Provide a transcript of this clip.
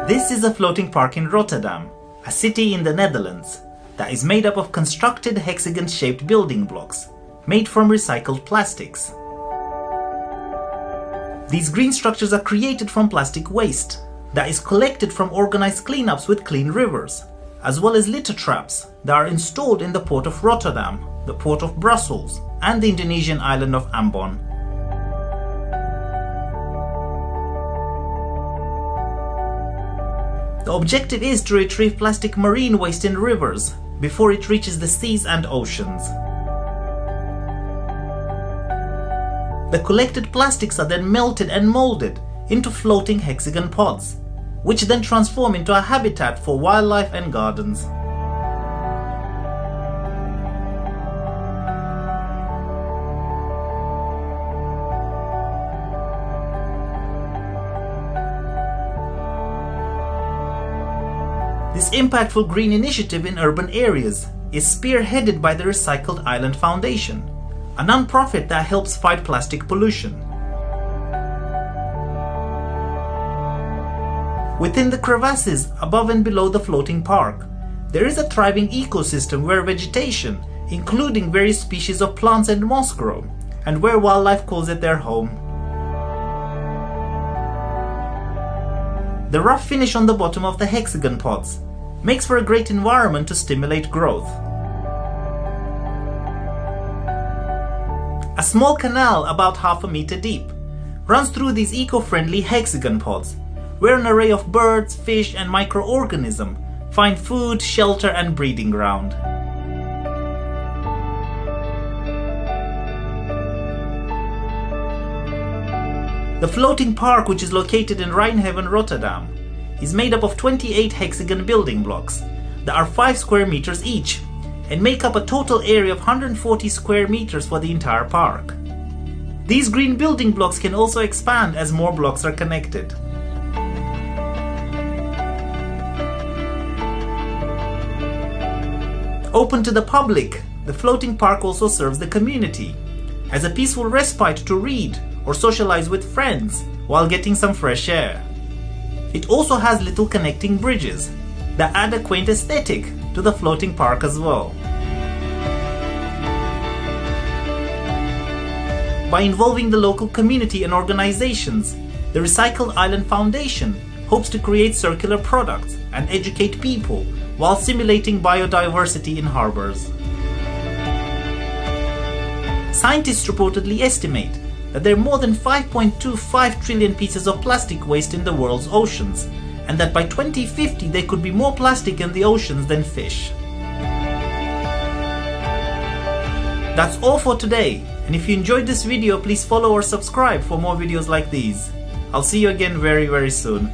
This is a floating park in Rotterdam, a city in the Netherlands, that is made up of constructed hexagon-shaped building blocks, made from recycled plastics. These green structures are created from plastic waste that is collected from organized cleanups with clean rivers, as well as litter traps that are installed in the port of Rotterdam, the port of Brussels, and the Indonesian island of Ambon. The objective is to retrieve plastic marine waste in rivers before it reaches the seas and oceans. The collected plastics are then melted and molded into floating hexagon pods, which then transform into a habitat for wildlife and gardens. This impactful green initiative in urban areas is spearheaded by the Recycled Island Foundation, a non-profit that helps fight plastic pollution. Within the crevasses above and below the floating park, there is a thriving ecosystem where vegetation, including various species of plants and moss, grow, and where wildlife calls it their home. The rough finish on the bottom of the hexagon pods makes for a great environment to stimulate growth. A small canal about half a meter deep runs through these eco-friendly hexagon pods, where an array of birds, fish and microorganisms find food, shelter and breeding ground. The floating park, which is located in Rijnhaven, Rotterdam, is made up of 28 hexagon building blocks that are 5 square meters each and make up a total area of 140 square meters for the entire park. These green building blocks can also expand as more blocks are connected. Open to the public, the floating park also serves the community as a peaceful respite to read or socialize with friends while getting some fresh air. It also has little connecting bridges that add a quaint aesthetic to the floating park as well. By involving the local community and organizations, the Recycled Island Foundation hopes to create circular products and educate people while simulating biodiversity in harbors. Scientists reportedly estimate that there are more than 5.25 trillion pieces of plastic waste in the world's oceans, and that by 2050 there could be more plastic in the oceans than fish. That's all for today, and if you enjoyed this video, please follow or subscribe for more videos like these. I'll see you again very soon.